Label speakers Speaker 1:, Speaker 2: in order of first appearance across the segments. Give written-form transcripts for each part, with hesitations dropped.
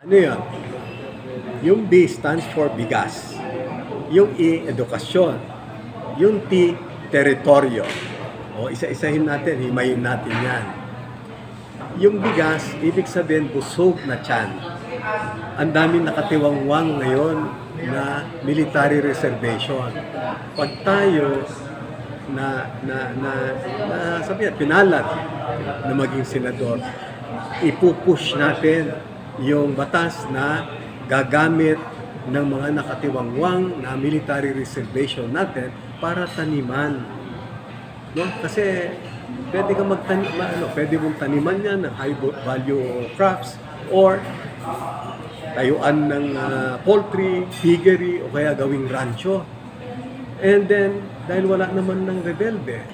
Speaker 1: Ano yun? Yung B stands for bigas. Yung E, edukasyon. Yung T, teritoryo. O isa-isahin natin, himayin natin yan. Yung bigas, ibig sabihin busog na tiyan. Ang daming nakatiwangwang ngayon na military reservation. Pag tayo sabi pinalad na maging senador, ipupush natin yung batas na gagamit ng mga nakatiwangwang na military reservation natin para taniman. No? Kasi pwede kang pwede mong taniman yan ng high value crops or tayuan ng poultry, piggery o kaya gawing rancho. And then, dahil wala naman ng rebelde,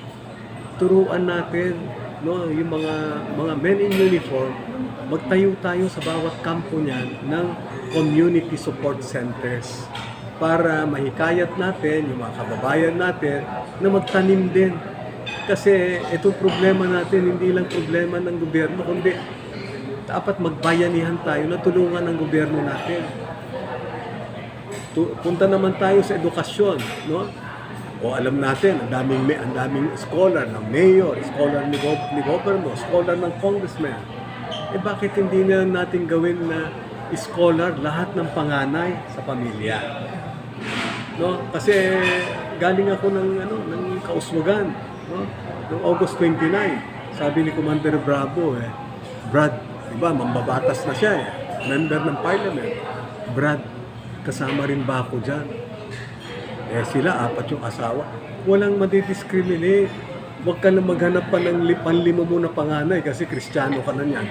Speaker 1: turuan natin yung mga men in uniform, magtayo tayo sa bawat kampo niyan ng community support centers para mahikayat natin yung mga kababayan natin na magtanim din. Kasi itong problema natin, hindi lang problema ng gobyerno, kundi dapat magbayanihan tayo na tulungan ng gobyerno natin. Punta naman tayo sa edukasyon, no? O alam natin, ang daming scholar ng mayor, scholar ni governor, scholar ng congressman. Eh bakit hindi na natin gawin na scholar lahat ng panganay sa pamilya? No? Kasi galing ako ng kauswagan, no? Noong August 29, sabi ni Commander Bravo, Brad, diba, mambabatas na siya, member ng parliament. Brad, kasama rin ba ako dyan? Sila, 4 yung asawa. Walang madidiscriminate. Huwag ka na maghanap pa ng panlimo mo na panganay kasi Kristiyano ka na niyan.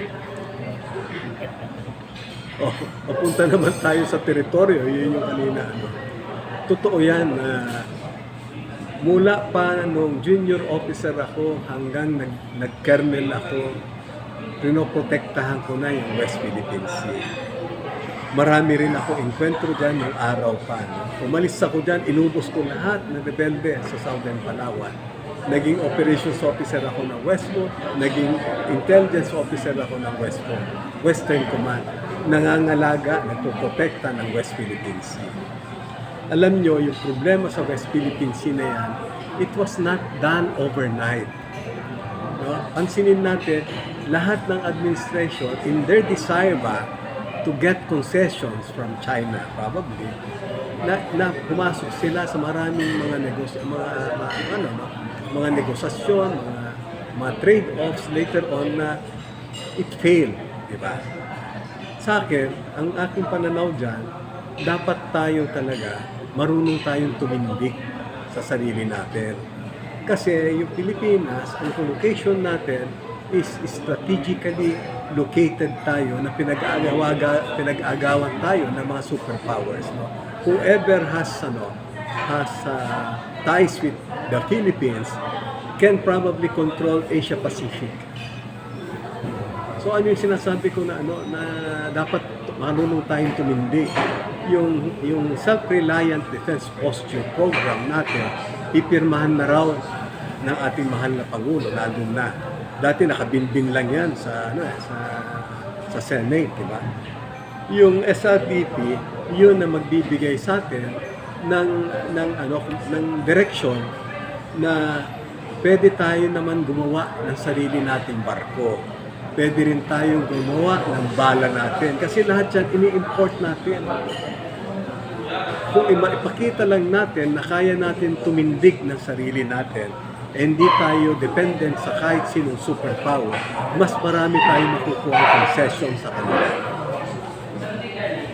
Speaker 1: Papunta naman tayo sa teritoryo. Yun yung kanina. Totoo yan. Mula pa nung junior officer ako hanggang nag-colonel ako, pinoprotektahan ko na yung West Philippine Sea. Marami rin ako enkwentro dyan yung araw pa. Umalis ako dyan, inubos ko lahat ng rebelde sa Southern Palawan. Naging operations officer ako ng Westport, naging intelligence officer ako ng Westport, Western Command. Nangangalaga, nagpoprotekta ng West Philippine Sea. Alam nyo, yung problema sa West Philippine Sea na yan, it was not done overnight. No? Pansinin natin, lahat ng administration, in their desire ba to get concessions from China, probably, na pumasok sila sa maraming mga mga negosasyon, mga trade-offs later on na it failed, di ba? Sa akin, ang aking pananaw dyan, dapat tayo talaga marunong tayong tumindig sa sarili natin. Kasi yung Pilipinas, ang location natin is strategically located tayo na pinag-aagawan tayo ng mga superpowers. No? Whoever has ties with the Philippines can probably control Asia Pacific. So ano yung sinasabi ko na dapat marunong tayong tumindi. Yung self-reliant defense posture program natin, ipirmahan na raw ng ating mahal na Pangulo, lalo na. Dati nakabinbin lang yan sa Senate, di ba? Yung SRDP, yun na magbibigay sa atin ng direksyon na pwede tayo naman gumawa ng sarili nating barko. Pwede rin tayong gumawa ng bala natin. Kasi lahat yan ini-import natin. Kung ipakita lang natin na kaya natin tumindig ng sarili natin, hindi tayo dependent sa kahit sinong superpower, mas marami tayong makukuha concession sa kanila.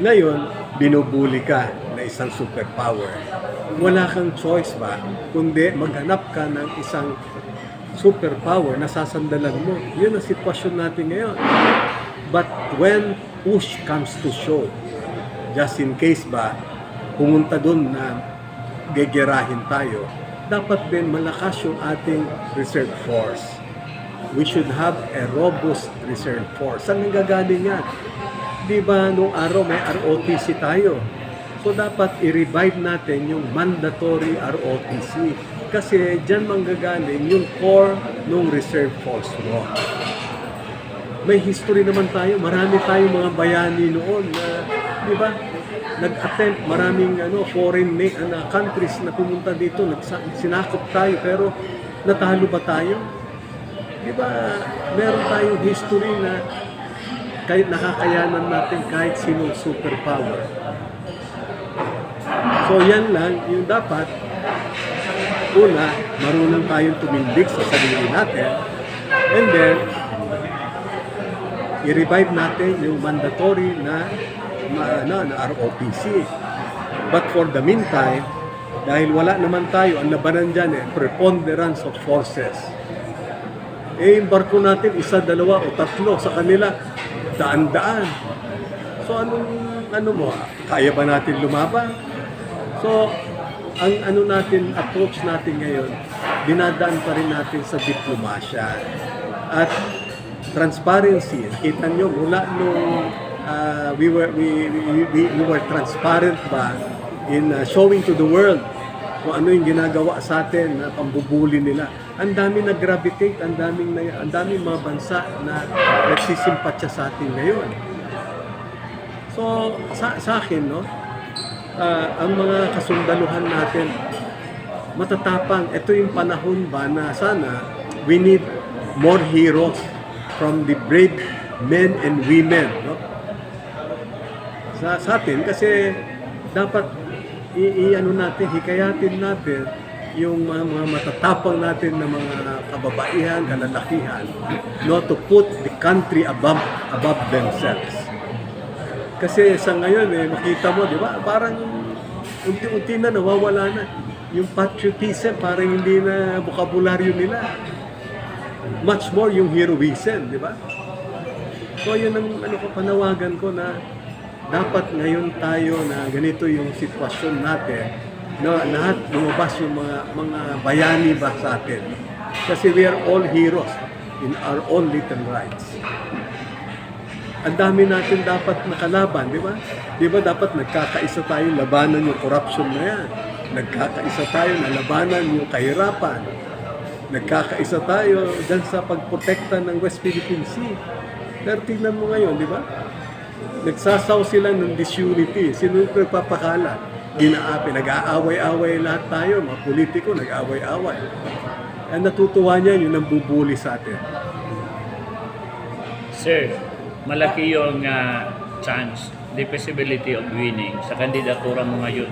Speaker 1: Ngayon, binubuli ka na isang superpower. Wala kang choice ba, kundi maghanap ka ng isang superpower na sasandalan mo. Yun ang sitwasyon natin ngayon. But when push comes to shove, just in case ba, pumunta dun na gegerahin tayo, dapat din malakas yung ating reserve force. We should have a robust reserve force. Saan nanggagaling yan? Di ba nung araw may ROTC tayo? So dapat i-revive natin yung mandatory ROTC. Kasi dyan manggagaling yung core ng reserve force mo. may history naman tayo. Marami tayong mga bayani noon na, di ba, nag-attempt maraming foreign countries na pumunta dito, sinakop tayo, pero natalo ba tayo? Di ba, meron tayong history na kahit nakakayanan natin kahit sinong superpower. So yan lang, yung dapat, una, marunong tayong tumindig sa sarili natin, and then, i-revive natin yung mandatory na ROTC. But for the meantime, dahil wala naman tayo, ang labanan dyan preponderance of forces. Yung barko natin, isa, dalawa o tatlo, sa kanila, daan-daan. So kaya ba natin lumaban? So, ang approach natin ngayon, dinadaan pa rin natin sa diplomasya. At transparency, kita nyo, mula nung we were transparent ba in showing to the world kung ano yung ginagawa sa atin na pambubuli nila. Ang dami nag-gravitate, ang daming mga bansa na nagsisimpatya sa atin ngayon. So, sa akin, no, ang mga kasundaluhan natin, matatapang. Ito yung panahon ba na sana we need more heroes from the brave men and women, no? Sa atin, kasi dapat hikayatin natin yung mga matatapang natin na mga kababaihan, kalalakihan, no, to put the country above themselves. Kasi sa ngayon, makita mo, di ba, parang unti-unti na nawawala na. Yung patriotism, parang hindi na bokabularyo nila. Much more yung heroism, di ba? So yun ang panawagan ko na dapat ngayon tayo na ganito yung sitwasyon natin na lahat lumabas yung mga bayani ba sa atin. Kasi we are all heroes in our own little rights. Ang dami natin dapat nakalaban, di ba? Di ba dapat nagkakaisa tayo labanan yung corruption na yan? Nagkakaisa tayo na labanan yung kahirapan. Nagkakaisa tayo dyan sa pagprotekta ng West Philippine Sea. Pero tingnan mo ngayon, di ba? Nagsasaw sila ng disunity. Sino yung nagpapakala? Nag-aaway-away lahat tayo, mga politiko, nag-aaway-away. Ang natutuwa niya, yun ang bubuli sa atin.
Speaker 2: Sir, malaki yung chance, the possibility of winning sa kandidatura mo ngayon.